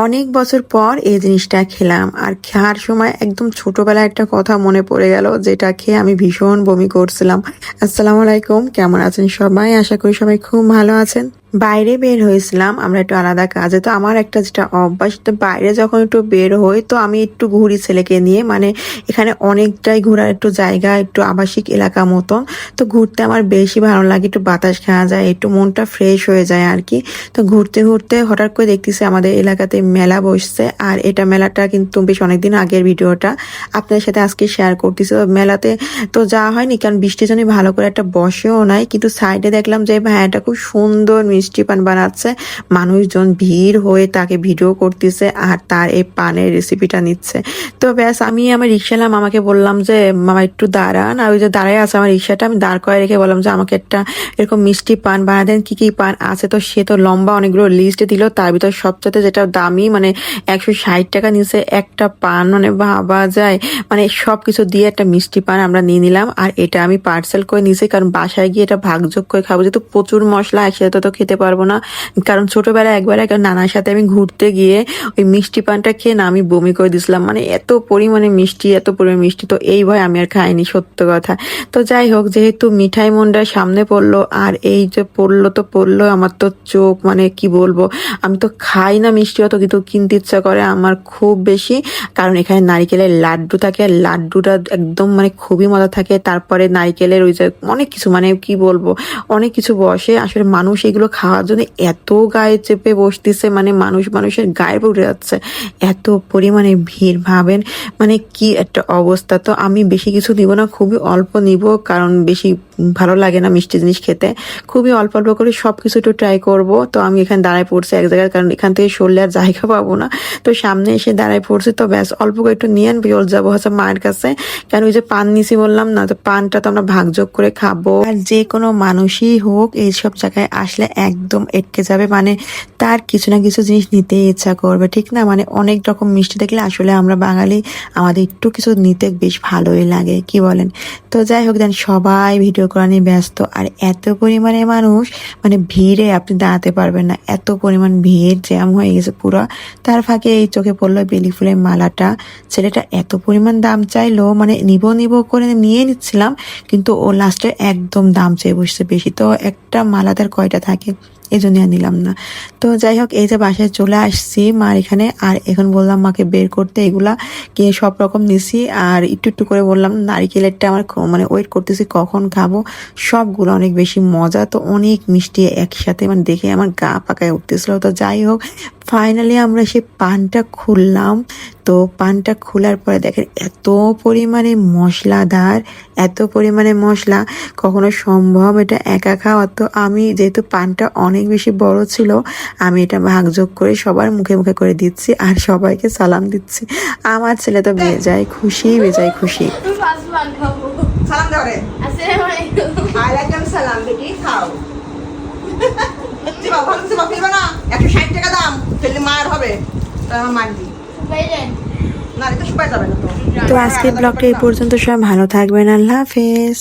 অনেক বছর পর এই জিনিসটা খেলাম আর খাওয়ার সময় একদম ছোটবেলায় একটা কথা মনে পড়ে গেল, যেটা খেয়ে আমি ভীষণ বমি করছিলাম। আসসালামু আলাইকুম, কেমন আছেন সবাই? আশা করি সবাই খুব ভালো আছেন। বাইরে বের হয়েছিলাম আমরা একটু আলাদা কাজে। তো আমার একটা যেটা অভ্যাস, তো বাইরে যখন একটু বের হই তো আমি একটু ঘুরি ছেলেকে নিয়ে, মানে এখানে অনেকটাই ঘোরার একটু জায়গা, একটু আবাসিক এলাকা মতন। তো ঘুরতে আমার বেশি ভালো লাগে, একটু বাতাস খাওয়া যায়, একটু মনটা ফ্রেশ হয়ে যায় আর কি। তো ঘুরতে ঘুরতে হঠাৎ করে দেখতেছি আমাদের এলাকাতে মেলা বসছে, আর এটা মেলাটা কিন্তু বেশ অনেকদিন আগের ভিডিওটা আপনাদের সাথে আজকে শেয়ার করতেছি। তো মেলাতে তো যাওয়া হয়নি, কারণ বৃষ্টির জন্য ভালো করে একটা বসেও নাই, কিন্তু সাইডে দেখলাম যে ভাইয়াটা খুব সুন্দর মিষ্টি পান বানাচ্ছে। মানুষজন ভিড় হয়ে তাকে ভিডিও করতেছে আর তার এই পানের রেসিপিটা নিচ্ছে। তো ব্যাস আমি আমার রিক্সালাম, আমাকে বললাম যে মামা একটু দাঁড়ান, আর ওই যে দাঁড়ায় আছে আমার রিক্সাটা, আমি দাঁড় করে রেখে বললাম যে আমাকে একটা এরকম মিষ্টি পান বানা দেন, কি কি পান আছে। তো সে তো লম্বা অনেকগুলো লিস্ট দিল, তার ভিতর সবচেয়ে যেটা দামি, মানে 160 টাকা নিচে একটা পান, মানে ভাবা যায়, মানে সবকিছু দিয়ে একটা মিষ্টি পান আমরা নিয়ে নিলাম। আর এটা আমি পার্সেল করে নিয়েছি, কারণ বাসায় গিয়ে এটা ভাগযোগ করে খাবো, যেহেতু প্রচুর মশলা একসাথে তো খেতে পারবো না। কারণ ছোটবেলায় একবার এক নানার সাথে আমি ঘুরতে গিয়ে ওই মিষ্টি পানটা খেয়ে না আমি বমি করে দিয়েছিলাম, মানে এত পরিমাণে মিষ্টি, এত পরিমাণে মিষ্টি। তো এই ভয় আমি আর খাইনি, সত্য কথা। তো যাই হোক, যেহেতু মিঠাই মন্ডার সামনে পড়লো, আর এই যে পড়লো তো পড়লো, আমার তো চোখ, মানে কি বলবো, আমি তো খাই না মিষ্টি অত, কিন্তু কিনতে ইচ্ছা করে আমার খুব বেশি। কারণ এখানে নারিকেলের লাড্ডু থাকে, আর লাড্ডুটা একদম মানে খুবই মজা থাকে। তারপরে নারিকেলের ওই যে অনেক কিছু, মানে কি বলবো, অনেক কিছু বসে। আসলে মানুষ এগুলো খাওয়ার জন্য এত গায়ে চেপে বসতেছে, মানে মানুষের গায়ে উঠে যাচ্ছে, এত পরিমাণে ভিড়, ভাবেন মানে কি একটা অবস্থা। তো আমি বেশি কিছু নিব না, খুবই অল্প নিব, কারণ বেশি ভালো লাগে না মিষ্টি জিনিস খেতে। খুবই অল্প অল্প করে সব কিছু একটু ট্রাই করব। তো আমি এখানে দাঁড়ায় পড়ছি এক জায়গায়, কারণ এখান থেকে সরলে আর জায়গা পাবো না। তো সামনে এসে দাঁড়ায় পড়ছি। তো ব্যাস অল্প করে একটু নিয়ে চল যাবো হচ্ছে মায়ের কাছে, কারণ ওই যে পান নিছি বললাম না, তো পানটা তো আমরা ভাগযোগ করে খাবো। আর যে কোনো মানুষই হোক এইসব জায়গায় আসলে একদম এটকে যাবে, মানে তার কিছু না কিছু জিনিস নিতে ইচ্ছা করবে, ঠিক না? মানে অনেক রকম মিষ্টি দেখলে আসলে আমরা বাঙালি, আমাদের একটু কিছু নিতে বেশ ভালোই লাগে, কি বলেন? তো যাই হোক, দেন সবাই ভিডিও করা নিয়ে ব্যস্ত, আর এত পরিমাণে মানুষ, মানে ভিড়ে আপনি দাঁড়াতে পারবেন না, এত পরিমাণ ভিড়, জ্যাম হয়ে গেছে পুরো। তার ফাঁকে এই চোখে পড়লো বেলি ফুলের মালাটা। ছেলেটা এত পরিমাণ দাম চাইলো, মানে নিব নিব করে নিয়ে নিচ্ছিলাম, কিন্তু ও লাস্টে একদম দাম চেয়ে বসছে বেশি। তো একটা মালা তার কয়টা থাকে, এই জন্য আর নিলাম না। তো যাই হোক, এই যে বাসায় চলে আসছি মার এখানে, আর এখন বললাম মাকে বের করতে এগুলা কে সব রকম নিছি, আর একটু একটু করে বললাম নারিকেলেরটা আমার মানে ওয়েট করতেছি কখন খাবো। সবগুলো অনেক বেশি মজা, তো অনেক মিষ্টি একসাথে, মানে দেখে আমার গা পাকায় উঠতেছিল। তো যাই হোক, ফাইনালি আমরা সেই পানটা খুললাম। তো পানটা খোলার পরে দেখেন এত পরিমাণে মশলাদার, এত পরিমাণে মশলা, কখনো সম্ভব এটা একা খাওয়া? তো আমি যেহেতু পানটা অনেক বেশি বড় ছিল, আমি এটা ভাগযোগ করে সবার মুখে মুখে করে দিচ্ছি, আর সবাইকে সালাম দিচ্ছি। আমার ছেলে তো বেজায় খুশি, বেজায় খুশি। সালাম দাও রে। আসসালামু আলাইকুম। ওয়ালাইকুম সালাম বেটি, খাও। চিবা ভালো চিবা ফেলবা না, 160 টাকা দাম, ফেললে মার হবে। মানবি না, এটা শুকায় যাবে না। তো আজকের ব্লগটা এই পর্যন্ত, সবাই ভালো থাকবেন, আল্লাহ হাফেজ।